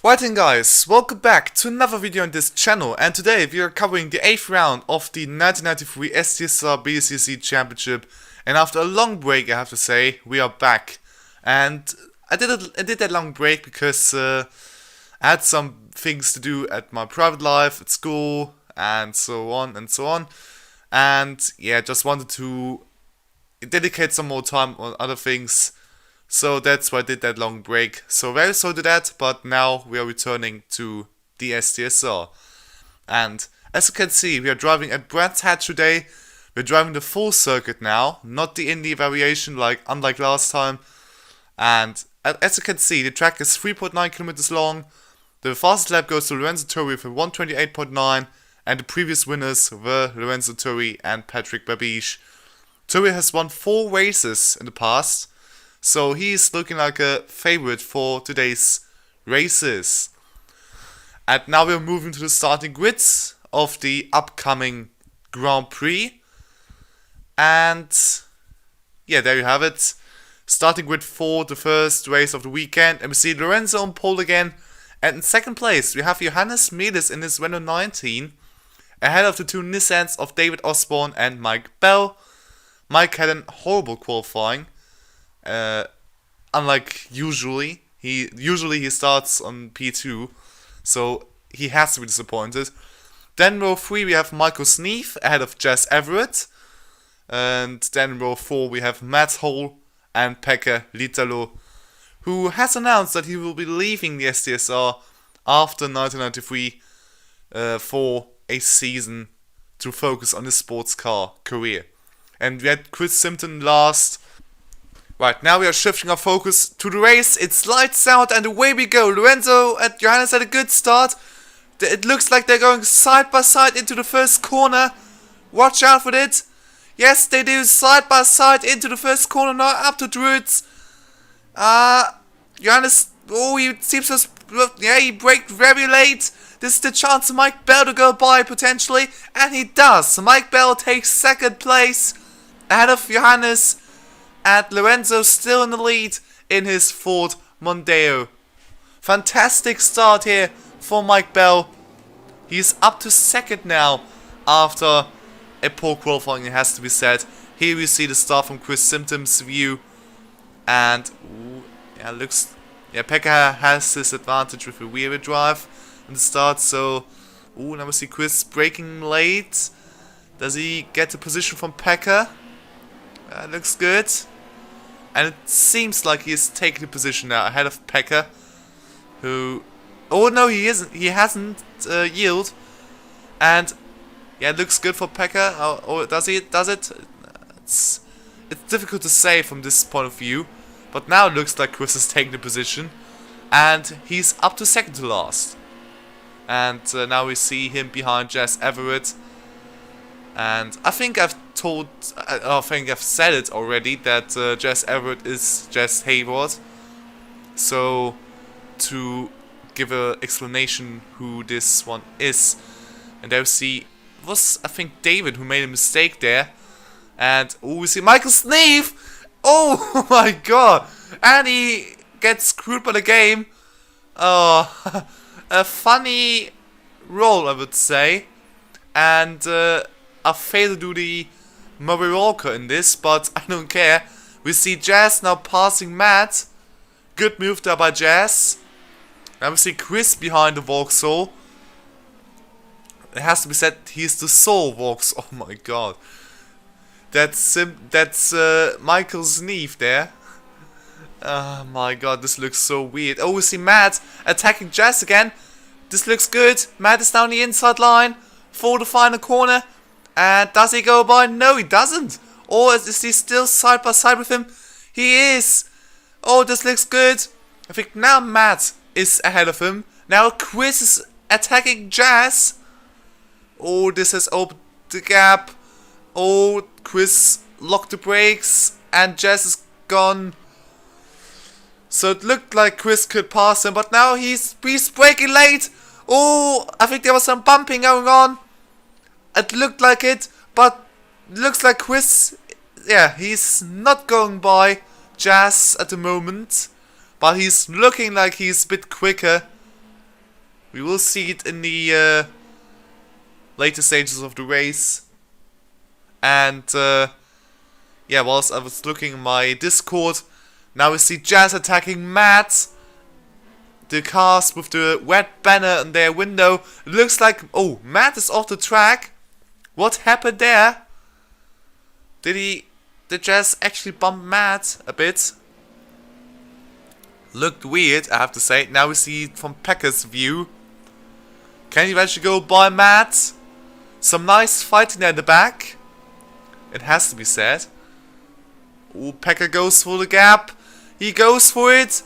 Right then guys, welcome back to another video on this channel, and today we are covering the 8th round of the 1993 STSR BTCC Championship, and after a long break I have to say, we are back. And I did that long break because I had some things to do at my private life, at school, and so on and so on. And yeah, just wanted to dedicate some more time on other things. So that's why I did that long break. So very sorry to that, but now we are returning to the STSR. And as you can see, we are driving at Brands Hatch today. We're driving the full circuit now, not the Indy variation unlike last time. And as you can see, the track is 3.9 kilometers long. The fastest lap goes to Lorenzo Turri with 128.9, and the previous winners were Lorenzo Turri and Patrick Babiche. Turri has won 4 races in the past, so he's looking like a favorite for today's races. And now we're moving to the starting grids of the upcoming Grand Prix. And yeah, there you have it. Starting grid for the first race of the weekend. And we see Lorenzo on pole again. And in second place, we have Johannes Melis in his Renault 19. Ahead of the 2 Nissans of David Osborne and Mike Bell. Mike had a horrible qualifying. Unlike usually he starts on P2, so he has to be disappointed. Then row 3 we have Michael Sneef ahead of Jess Everett, and then row 4 we have Matt Hole and Pekka Litalo, who has announced that he will be leaving the STSR after 1993 for a season to focus on his sports car career. And we had Chris Simpson last. Right, now we are shifting our focus to the race. It's lights out and away we go. Lorenzo and Johannes had a good start. It looks like they're going side by side into the first corner. Watch out for it. Yes, they do, side by side into the first corner. Now up to Druids. Johannes, he seems to, he braked very late. This is the chance for Mike Bell to go by potentially. And he does. Mike Bell takes second place ahead of Johannes. And Lorenzo still in the lead in his Ford Mondeo. Fantastic start here for Mike Bell. He's up to second now after a poor qualifying, it has to be said. Here we see the start from Chris Simpson's view. And Pekka has this advantage with a rear drive in the start. So now we see Chris braking late. Does he get the position from Pekka? Looks good. And it seems like he is taking the position now ahead of Pekka, who... Oh no, he isn't. He hasn't yielded. And yeah, it looks good for Pekka. Or does he? Does it? It's difficult to say from this point of view. But now it looks like Chris is taking the position. And he's up to second to last. And now we see him behind Jess Everett. And I think I've said it already that Jess Everett is Jess Hayward. So to give an explanation who this one is, and there we see it was I think David who made a mistake there, and we see Michael Sneef. Oh my god! And he gets screwed by the game. A funny roll, I would say, and I failed to do the Murray Walker in this, but I don't care. We see Jazz now passing Matt. Good move there by Jazz. Now we see Chris behind the Vauxhall. It has to be said, he's the sole Vauxhall. Oh my god. That's Michael Sneef there. Oh my god, this looks so weird. Oh, we see Matt attacking Jazz again. This looks good. Matt is down the inside line for the final corner. And does he go by? No, he doesn't. Or is he still side by side with him? He is. Oh, this looks good. I think now Matt is ahead of him. Now Chris is attacking Jazz. Oh, this has opened the gap. Oh, Chris locked the brakes. And Jazz is gone. So it looked like Chris could pass him. But now he's braking late. Oh, I think there was some bumping going on. It looked like it, but looks like Chris, he's not going by Jazz at the moment, but he's looking like he's a bit quicker We will see it in the later stages of the race. And yeah, whilst I was looking in my Discord, now we see Jazz attacking Matt. The cars with the red banner in their window. It looks like, oh, Matt is off the track. What happened there? Did Jazz actually bump Matt a bit? Looked weird, I have to say. Now we see it from Pecker's view. Can he eventually go by Matt? Some nice fighting there in the back. It has to be said. Oh, Pecker goes for the gap. He goes for it.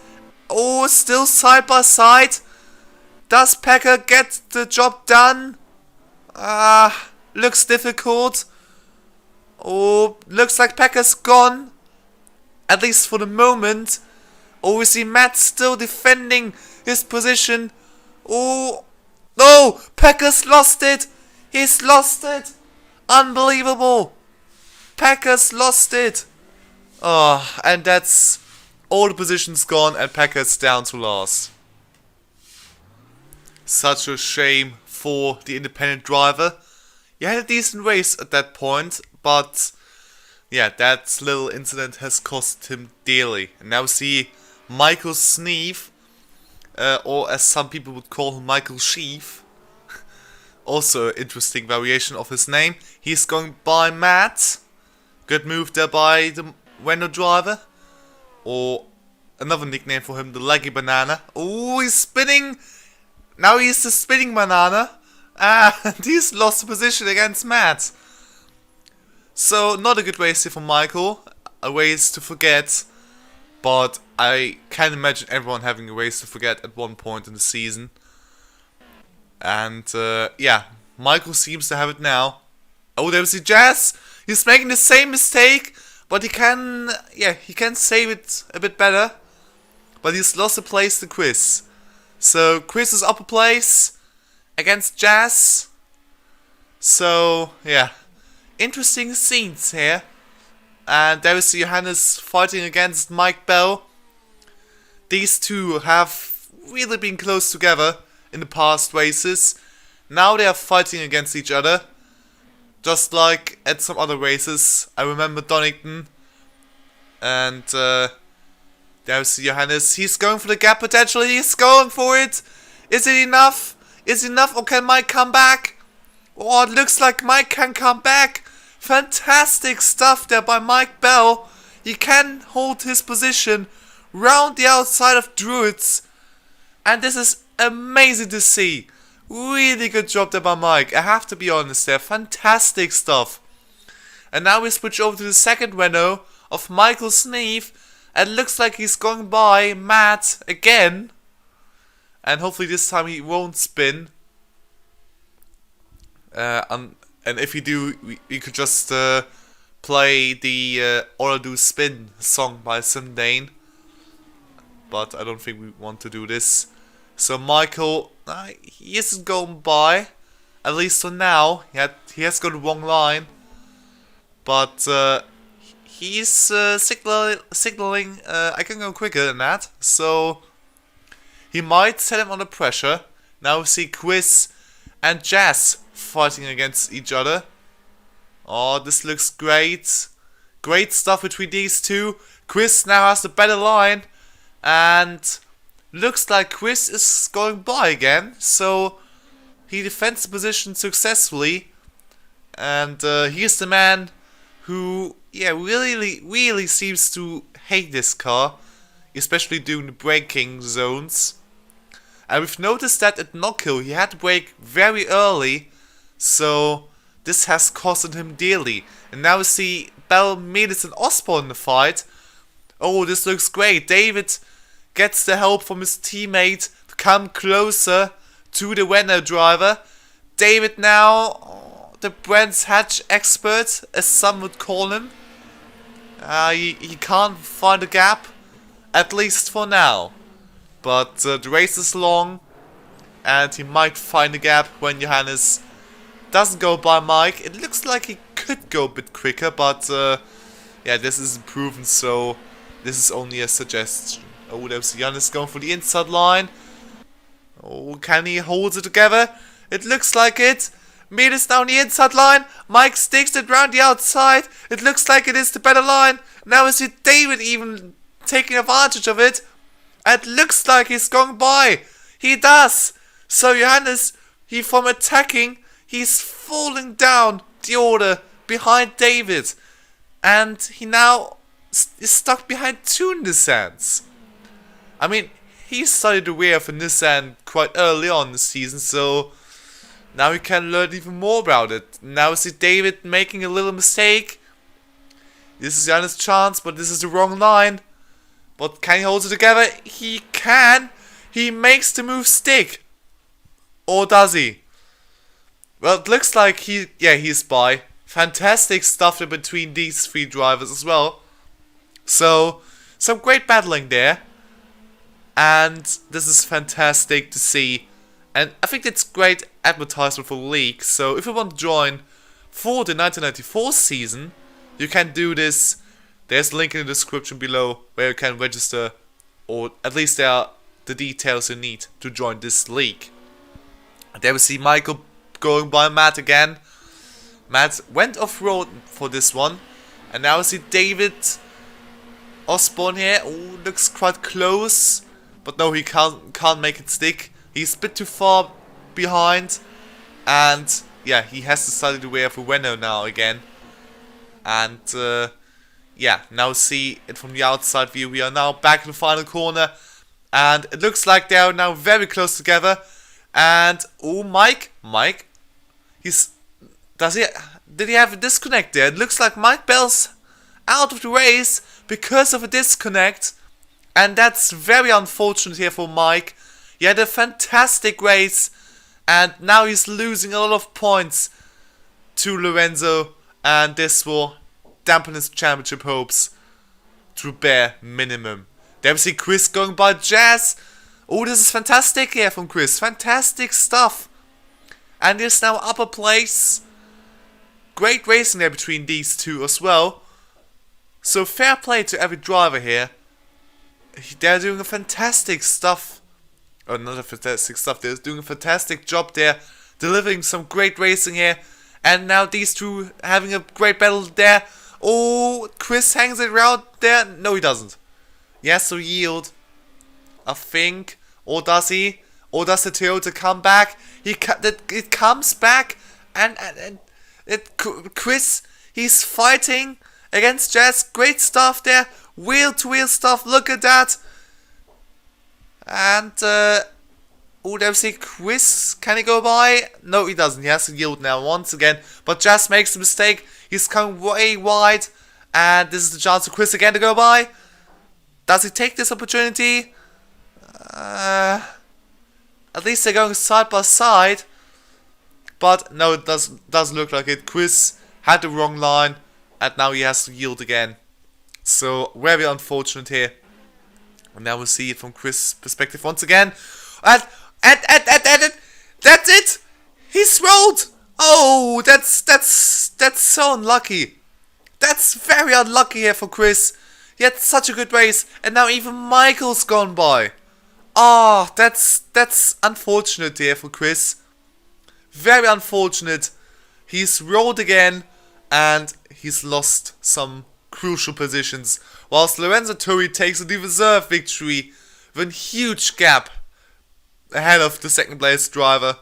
Oh, still side by side. Does Pecker get the job done? Looks difficult. Oh, looks like Pecker's gone. At least for the moment. Oh, we see Matt still defending his position. Oh, no! Pecker's lost it! He's lost it! Unbelievable! Pecker's lost it! Oh, and that's all the positions gone and Pecker's down to last. Such a shame for the independent driver. He had a decent race at that point, but yeah, that little incident has cost him dearly. And now we see Michael Sneeve, or as some people would call him, Michael Sheaf. Also an interesting variation of his name. He's going by Matt. Good move there by the Renault driver. Or another nickname for him, the Leggy Banana. Oh, he's spinning. Now he's the spinning banana. And he's lost the position against Matt. So, not a good race here for Michael. A race to forget. But I can't imagine everyone having a race to forget at one point in the season. And yeah, Michael seems to have it now. Oh, there we see Jazz. He's making the same mistake, but he can save it a bit better. But he's lost a place to Chris. So Chris is up a place against Jazz. So yeah, interesting scenes here. And there we see Johannes fighting against Mike Bell. These two have really been close together in the past races. Now they are fighting against each other. Just like at some other races. I remember Donington. And there we see Johannes. He's going for the gap potentially. He's going for it. Is it enough? Is it enough, or can Mike come back? Oh, it looks like Mike can come back. Fantastic stuff there by Mike Bell. He can hold his position round the outside of Druids. And this is amazing to see. Really good job there by Mike. I have to be honest there. Fantastic stuff. And now we switch over to the second Renault of Michael Sneeve. And looks like he's going by Matt again. And hopefully this time he won't spin. And if you do, we could just play the All I Do Spin song by Sindane. But I don't think we want to do this. So Michael, he isn't going by. At least for now. He has got the wrong line. But he's signaling I can go quicker than that. So he might set him under pressure. Now we see Chris and Jazz fighting against each other. Oh, this looks great. Great stuff between these two. Chris now has the better line. And looks like Chris is going by again. So he defends the position successfully. And he's the man who, yeah, really seems to hate this car. Especially during the braking zones. And we've noticed that at Knockhill he had to brake very early. So this has costed him dearly. And now we see Bell, Melis and Osborne in the fight. Oh, this looks great. David gets the help from his teammate to come closer to the Renault driver. David now, the Brands Hatch expert, as some would call him. He can't find a gap, at least for now. But the race is long, and he might find a gap when Johannes doesn't go by Mike. It looks like he could go a bit quicker, but yeah, this isn't proven, so this is only a suggestion. Oh, there's Johannes going for the inside line. Oh, can he hold it together? It looks like it. Meters down the inside line. Mike sticks it round the outside. It looks like it is the better line. Now we see David even taking advantage of it. It looks like he's going by. He does. So Johannes, from attacking, he's falling down the order behind David. And he now is stuck behind 2 Nissans. I mean, he started aware of a Nissan quite early on in the season, so now he can learn even more about it. Now we see David making a little mistake. This is Johannes' chance, but this is the wrong line. But can he hold it together? He can. He makes the move stick. Or does he? Well, it looks like he's by. Fantastic stuff in between these 3 drivers as well. So, some great battling there. And this is fantastic to see. And I think it's great advertisement for the league. So, if you want to join for the 1994 season, you can do this. There's a link in the description below where you can register, or at least there are the details you need to join this league. And there we see Michael going by Matt again. Matt went off-road for this one. And now we see David Osborne here. Oh, looks quite close. But no, he can't make it stick. He's a bit too far behind. And yeah, he has decided to wear for Renault now again. And yeah, now see it from the outside view. We are now back in the final corner. And it looks like they are now very close together. And, oh, Mike, did he have a disconnect there? It looks like Mike Bell's out of the race because of a disconnect. And that's very unfortunate here for Mike. He had a fantastic race. And now he's losing a lot of points to Lorenzo. And this will dampen his championship hopes to a bare minimum. There we see Chris going by Jazz. Oh, this is fantastic here from Chris. Fantastic stuff. And there's now upper place. Great racing there between these two as well. So fair play to every driver here. They're doing a fantastic stuff. Oh, not a fantastic stuff. They're doing a fantastic job there. Delivering some great racing here. And now these two having a great battle there. Oh, Chris hangs it around there. No, he doesn't. He has to yield, I think. Or does he? Or does the Toyota come back? It comes back. And Chris, he's fighting against Jazz. Great stuff there. Wheel-to-wheel stuff. Look at that. And, oh, there we see Chris. Can he go by? No, he doesn't. He has to yield now once again. But Jazz makes a mistake. He's coming way wide. And this is the chance for Chris again to go by. Does he take this opportunity? At least they're going side by side. But no, it doesn't look like it. Chris had the wrong line. And now he has to yield again. So, very unfortunate here. And now we'll see it from Chris' perspective once again. And that's it! He's rolled! Oh, that's so unlucky. That's very unlucky here for Chris. He had such a good race, and now even Michael's gone by. Ah, oh, that's unfortunate here for Chris. Very unfortunate. He's rolled again, and he's lost some crucial positions. Whilst Lorenzo Turri takes a deserved victory with a huge gap ahead of the second place driver.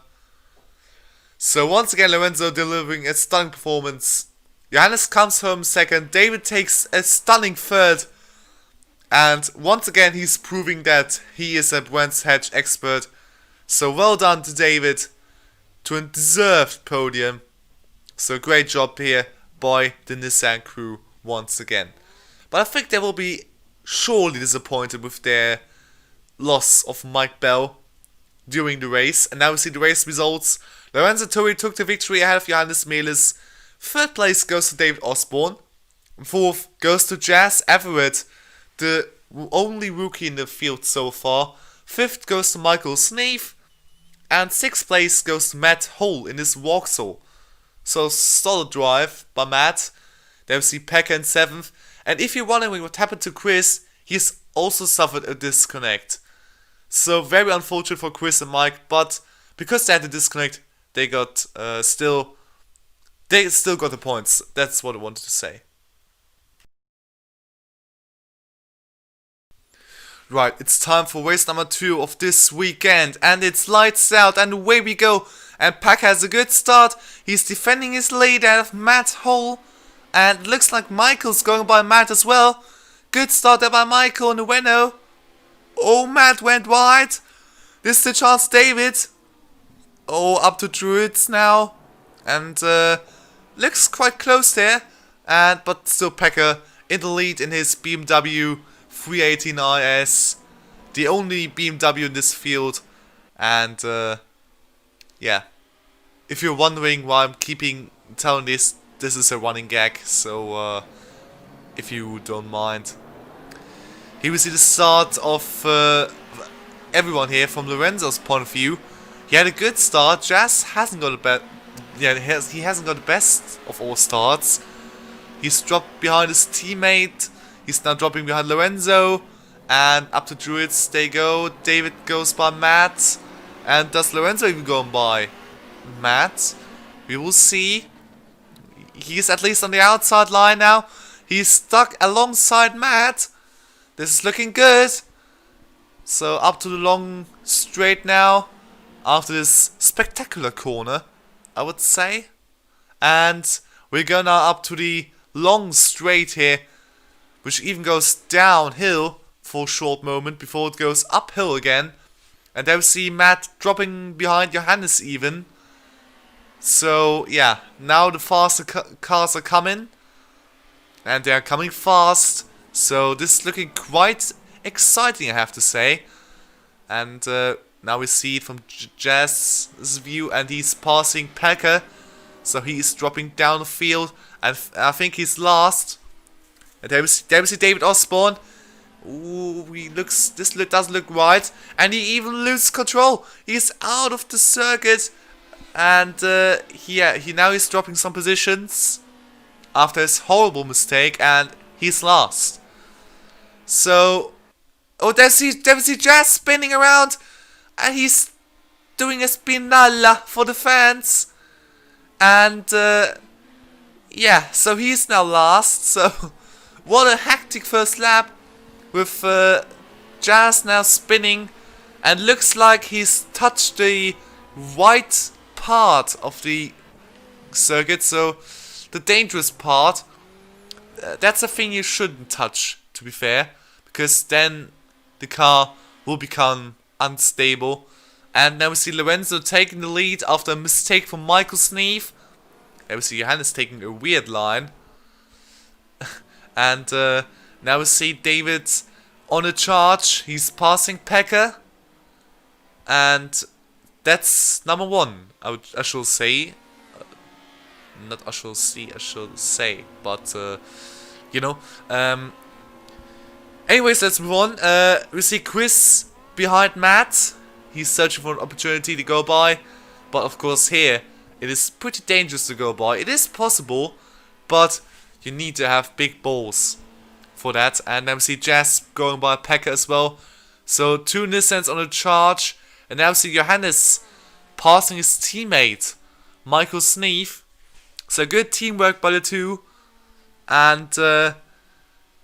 So once again, Lorenzo delivering a stunning performance. Johannes comes home second. David takes a stunning third. And once again, he's proving that he is a Brands Hatch expert. So well done to David. To a deserved podium. So great job here by the Nissan crew once again. But I think they will be surely disappointed with their loss of Mike Bell during the race. And now we see the race results. Lorenzo Turri took the victory ahead of Johannes Melis. Third place goes to David Osborne. Fourth goes to Jazz Everett, the only rookie in the field so far. Fifth goes to Michael Sneath. And sixth place goes to Matt Hull in his Vauxhall. So solid drive by Matt. There we see Pekka in seventh. And if you're wondering what happened to Chris, he's also suffered a disconnect. So very unfortunate for Chris and Mike, but because they had to disconnect, they got they still got the points. That's what I wanted to say. Right, it's time for race number 2 of this weekend, and it's lights out, and away we go. And Pack has a good start. He's defending his lead out of Matt Hole, and looks like Michael's going by Matt as well. Good start there by Michael and the Renault. Oh, Matt went wide. This is the chance, David. Oh, up to Druids now, and looks quite close there. But still Packer in the lead in his BMW 318 IS, the only BMW in this field. And yeah, if you're wondering why I'm telling this is a running gag, so if you don't mind. Here we see the start of everyone here from Lorenzo's point of view. He had a good start. Jazz hasn't got he hasn't got the best of all starts. He's dropped behind his teammate. He's now dropping behind Lorenzo. And up to Druids they go. David goes by Matt. And does Lorenzo even go by Matt? We will see. He's at least on the outside line now. He's stuck alongside Matt. This is looking good. So up to the long straight now. After this spectacular corner, I would say. And we go now up to the long straight here, which even goes downhill for a short moment before it goes uphill again. And there we see Matt dropping behind Johannes even. So yeah, now the faster cars are coming. And they are coming fast. So this is looking quite exciting, I have to say. And now we see it from Jazz's view, and he's passing Packer. So he's dropping down the field, and I think he's last. And there we see David Osborne. Ooh, this doesn't look right. And he even loses control. He's out of the circuit. And he now is dropping some positions after his horrible mistake, and he's last. So, oh, there's Jazz spinning around, and he's doing a spinalla for the fans. And yeah, so he's now last. So what a hectic first lap with Jazz now spinning, and looks like he's touched the white part of the circuit, so the dangerous part. That's a thing you shouldn't touch, to be fair, because then the car will become unstable. And now we see Lorenzo taking the lead after a mistake from Michael Sneeve. Now we see Johannes taking a weird line. And now we see David on a charge. He's passing Packer. And that's number 1, I shall say. Not I shall see, I shall say. But, you know. Anyways, let's move on. We see Chris behind Matt. He's searching for an opportunity to go by. But of course here, it is pretty dangerous to go by. It is possible, but you need to have big balls for that. And then we see Jazz going by Packer as well. So 2 Nissans on a charge. And now we see Johannes passing his teammate, Michael Sneeve. So good teamwork by the two. And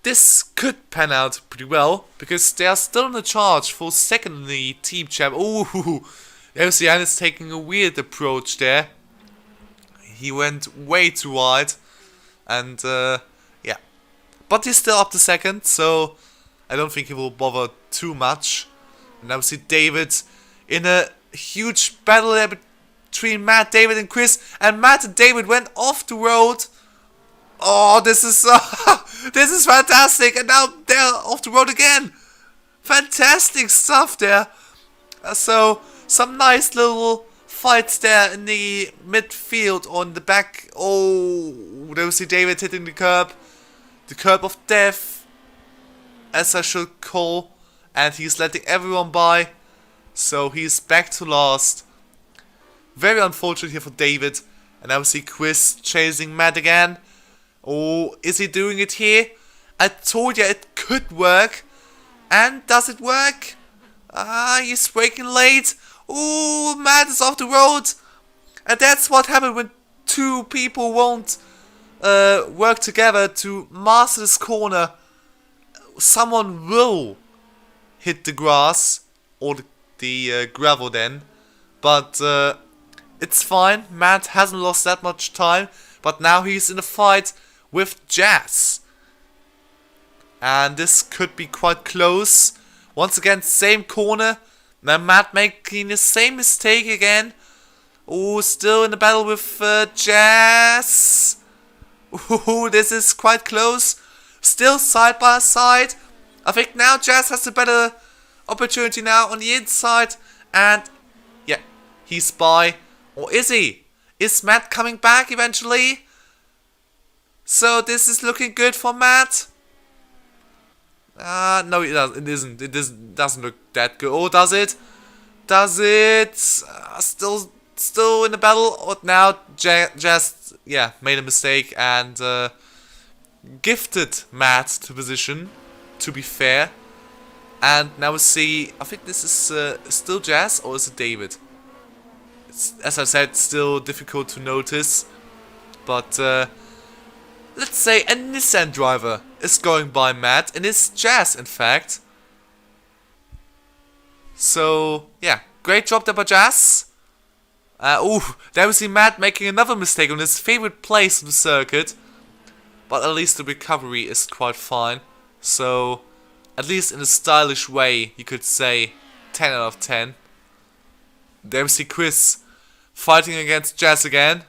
this could pan out pretty well, because they are still in the charge for second in the team champ. Ooh, MC is taking a weird approach there. He went way too wide, and yeah, but he's still up to second, so I don't think he will bother too much. And now we see David in a huge battle there between Matt, David, and Chris, and Matt and David went off the road. Oh, this is this is fantastic, and now they're off the road again. Fantastic stuff there. So some nice little fights there in the midfield on the back. Oh, there we see David hitting the curb of death, as I should call, and he's letting everyone by. So he's back to last. Very unfortunate here for David, and now we see Chris chasing Matt again. Oh, is he doing it here? I told you it could work. And does it work? He's braking late. Ooh, Matt is off the road. And that's what happened when two people won't work together to master this corner. Someone will hit the grass or the gravel then. But it's fine. Matt hasn't lost that much time. But now he's in a fight with Jazz. And this could be quite close. Once again, same corner. Now Matt making the same mistake again. Oh, still in the battle with Jazz. Ooh, this is quite close. Still side by side. I think now Jazz has a better opportunity now on the inside. And yeah, he's by. Or is he? Is Matt coming back eventually? So this is looking good for Matt. No, it doesn't. It isn't. It doesn't look that good. Or does it? Does it? Still in the battle. Or now just made a mistake and gifted Matt to position. To be fair, and now we see. I think this is still Jazz or is it David? It's, as I said, still difficult to notice, but let's say a Nissan driver is going by Matt, and it's Jazz, in fact. So, yeah, great job there by Jazz. There we see Matt making another mistake on his favorite place on the circuit. But at least the recovery is quite fine. So, at least in a stylish way, you could say 10 out of 10. There we see Chris fighting against Jazz again.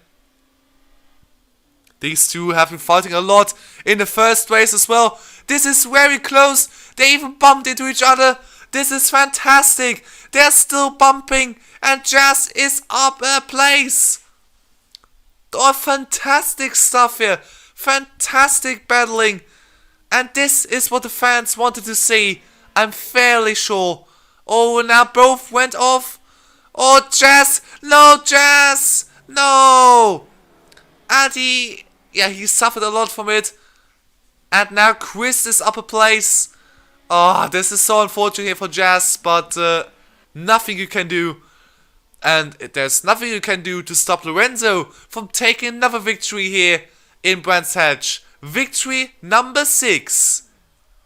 These two have been fighting a lot in the first race as well. This is very close. They even bumped into each other. This is fantastic. They're still bumping. And Jazz is up a place. Oh, fantastic stuff here. Fantastic battling. And this is what the fans wanted to see. I'm fairly sure. Oh, now both went off. Oh, Jazz. No, Jazz. No. And he suffered a lot from it. And now Chris is up a place. Oh, this is so unfortunate here for Jazz. But nothing you can do. And there's nothing you can do to stop Lorenzo from taking another victory here in Brands Hatch. Victory number 6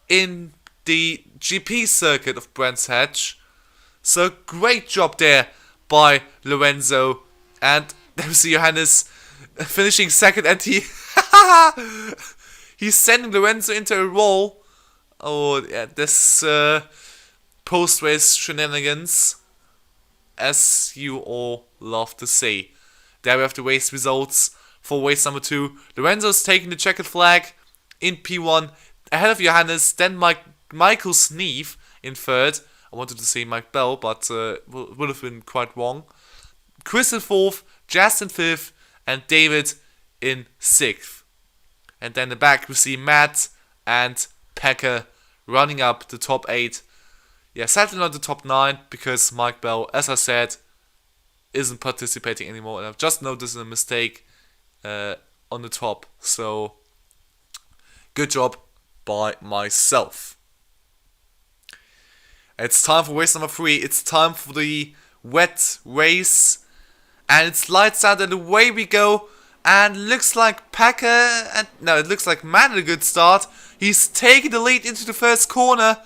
in the GP circuit of Brands Hatch. So great job there by Lorenzo. And there we see Johannes finishing second, and he's sending Lorenzo into a roll. Oh, yeah, this post-race shenanigans, as you all love to see. There we have the race results for race number 2. Lorenzo's taking the checkered flag in P1 ahead of Johannes, then Michael Sneeve in third. I wanted to say Mike Bell, but would have been quite wrong. Chris in fourth, Jazz in fifth, and David in sixth. And then in the back we see Matt and Pekka running up the top 8. Yeah, sadly not the top 9, because Mike Bell, as I said, isn't participating anymore. And I've just noticed a mistake on the top. So, good job by myself. It's time for race number 3. It's time for the wet race. And it's lights out and away we go. And looks like it looks like Matt had a good start. He's taking the lead into the first corner.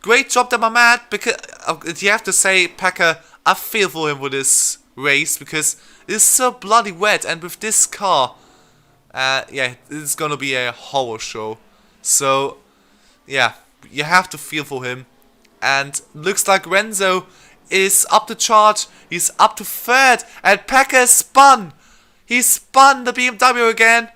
Great job there by Matt, because you have to say, Pekka, I feel for him with this race, because it's so bloody wet, and with this car, it's gonna be a horror show. So, yeah, you have to feel for him. And looks like Renzo is up the charge. He's up to third, and Pekka spun. He spun the BMW again.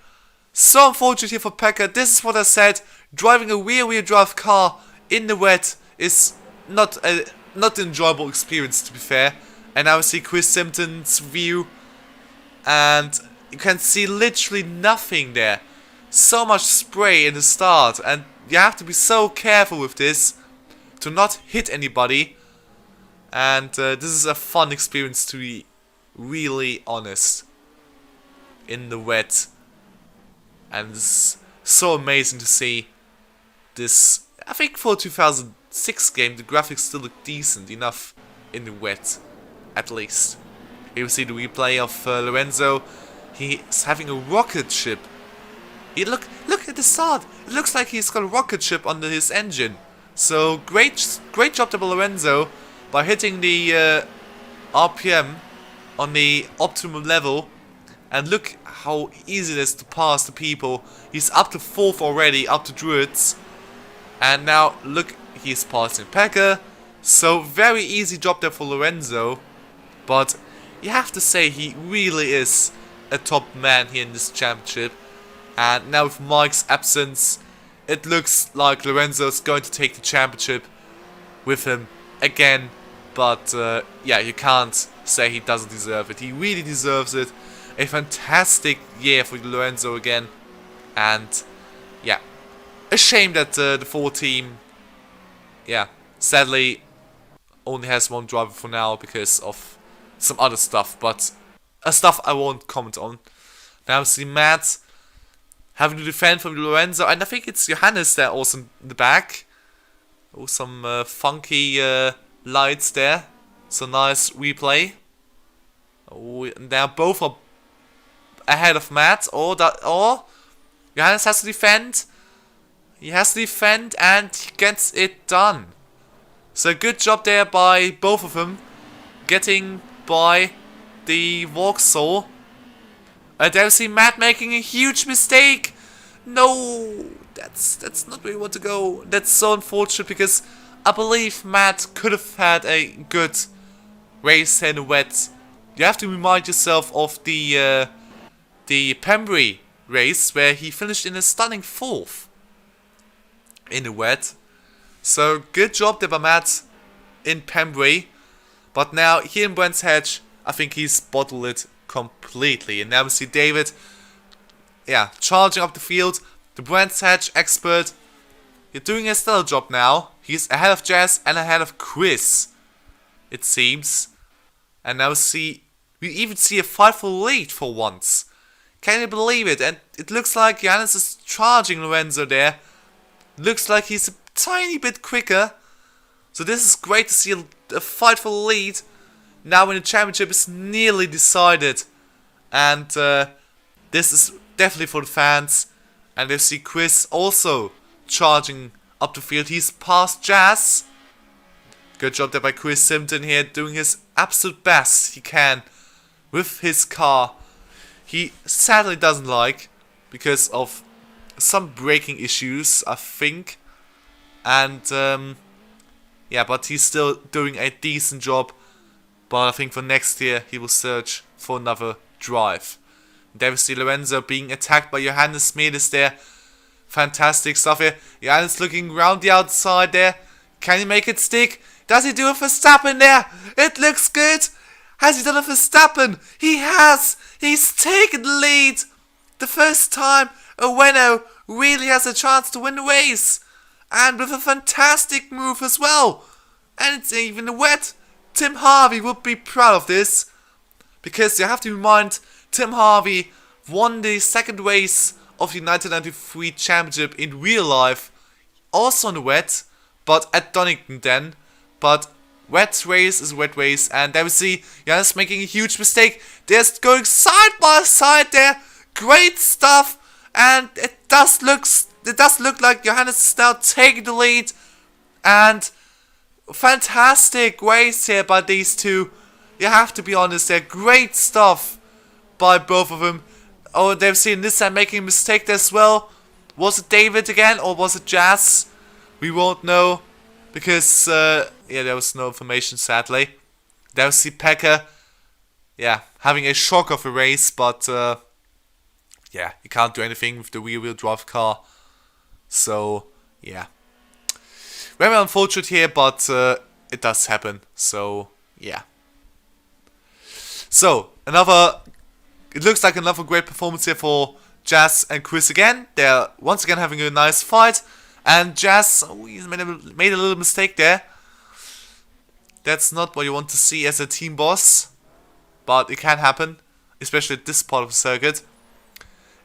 So unfortunate here for Pekka. This is what I said. Driving a rear-wheel drive car in the wet is not an enjoyable experience, to be fair. And now we see Chris Simpson's view, and you can see literally nothing there. So much spray in the start, and you have to be so careful with this to not hit anybody. And this is a fun experience, to be really honest, in the wet. And it's so amazing to see this. I think for 2000 6th game, the graphics still look decent enough in the wet, at least. Here we see the replay of Lorenzo. He's having a rocket ship. Look at the start. It looks like he's got a rocket ship under his engine. So great job to Lorenzo by hitting the RPM on the optimum level. And look how easy it is to pass the people. He's up to 4th already, up to Druids. And now look, he's passing Pekka. So very easy job there for Lorenzo. But you have to say he really is a top man here in this championship. And now with Mike's absence, it looks like Lorenzo's going to take the championship with him again. But yeah, you can't say he doesn't deserve it. He really deserves it. A fantastic year for Lorenzo again. And yeah, a shame that the 4 team, yeah, sadly only has 1 driver for now because of some other stuff. But stuff I won't comment on. Now we see Matt having to defend from Lorenzo. And I think it's Johannes there also in the back. Oh, some funky lights there. So nice replay. Oh, and now both are ahead of Matt. Or Johannes has to defend. He has to defend and he gets it done. So good job there by both of them. Getting by the Vauxhall. There we see Matt making a huge mistake. No, that's not where you want to go. That's so unfortunate because I believe Matt could have had a good race in the wet. You have to remind yourself of the Pembury race where he finished in a stunning 4th in the wet. So good job there by Matt in Pembury. But now here in Brands Hatch, I think he's bottled it completely. And now we see David, yeah, charging up the field. The Brands Hatch expert, you're doing a stellar job now. He's ahead of Jazz and ahead of Chris, it seems. And now we even see a 5-4 lead for once. Can you believe it? And it looks like Johannes is charging Lorenzo there. Looks like he's a tiny bit quicker. So this is great to see a fight for the lead. Now when the championship is nearly decided. And this is definitely for the fans. And they see Chris also charging up the field. He's past Jazz. Good job there by Chris Simpson here, doing his absolute best he can with his car. He sadly doesn't like because of some braking issues, I think. And yeah, but he's still doing a decent job. But I think for next year he will search for another drive. There we see Lorenzo being attacked by Johannes Medes there. Fantastic stuff here. Johannes looking around the outside there. Can he make it stick? Does he do a Verstappen there? It looks good. Has he done a Verstappen? He has. He's taken the lead. The first time a Renault really has a chance to win the race. And with a fantastic move as well. And it's even a wet. Tim Harvey would be proud of this. Because you have to remind, Tim Harvey won the second race of the 1993 championship in real life. Also on the wet, but at Donington then. But wet race is wet race. And there we see Johannes making a huge mistake. They're going side by side there. Great stuff. And it does look like Johannes is now taking the lead. And fantastic race here by these two. You have to be honest, they're great stuff by both of them. Oh, they've seen Nissan making a mistake there as well. Was it David again or was it Jazz? We won't know because yeah, there was no information sadly. There we see Pekka, yeah, having a shock of a race, but yeah, you can't do anything with the rear-wheel drive car. So yeah, very unfortunate here, but it does happen. So yeah. So it looks like another great performance here for Jazz and Chris again. They're once again having a nice fight. And Jazz, he made a little mistake there. That's not what you want to see as a team boss. But it can happen, especially at this part of the circuit.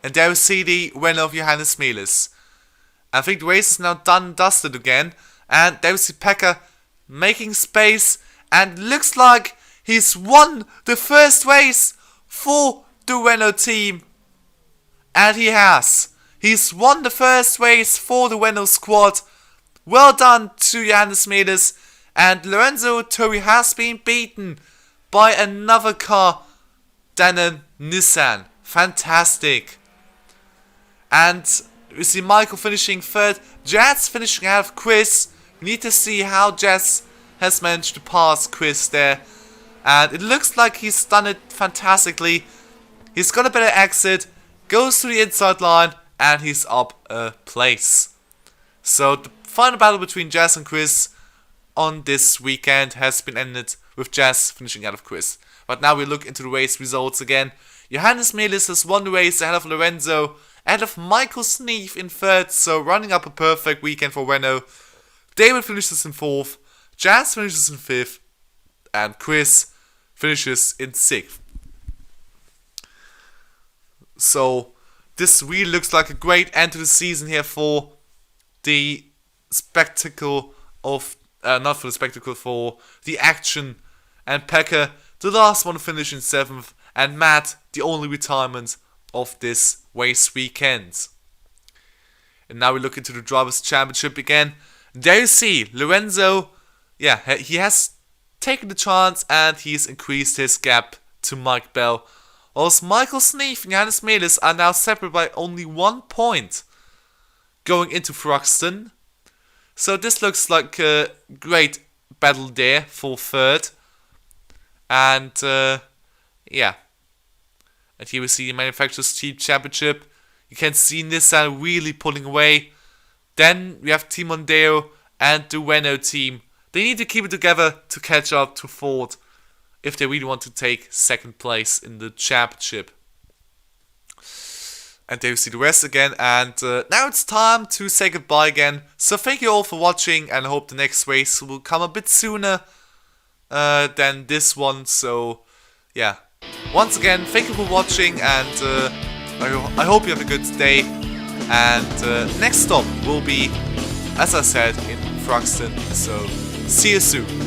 And there we see the winner of Johannes Medes. I think the race is now done and dusted again. And there we see Pekka making space, and looks like he's won the first race for the Renault team. And he has. He's won the first race for the Renault squad. Well done to Johannes Melis. And Lorenzo Turri has been beaten by another car than a Nissan. Fantastic. And we see Michael finishing third. Jazz finishing out of Chris. We need to see how Jazz has managed to pass Chris there. And it looks like he's done it fantastically. He's got a better exit. Goes to the inside line. And he's up a place. So the final battle between Jazz and Chris on this weekend has been ended with Jazz finishing out of Chris. But now we look into the race results again. Johannes Melis has won the race ahead of Lorenzo, ahead of Michael Sneef in third, so running up a perfect weekend for Renault. David finishes in fourth, Jazz finishes in fifth, and Chris finishes in sixth. So this really looks like a great end to the season here for the spectacle of, not for the spectacle, for the action. And Pekka, the last one to finish in seventh, and Matt, the only retirement of this race weekend. And now we look into the Drivers' Championship again. There you see, Lorenzo, he has taken the chance and he's increased his gap to Mike Bell. Whilst Michael Sneef and Johannes Melis are now separate by only 1 point going into Thruxton. So this looks like a great battle there for third. And and here we see the Manufacturers' Team Championship. You can see Nissan really pulling away. Then we have Team Mondeo and the Renault team. They need to keep it together to catch up to Ford if they really want to take second place in the championship. And there you see the rest again. And now it's time to say goodbye again. So thank you all for watching, and I hope the next race will come a bit sooner than this one. So yeah, once again, thank you for watching, and I hope you have a good day. And next stop will be, as I said, in Thruxton. So see you soon.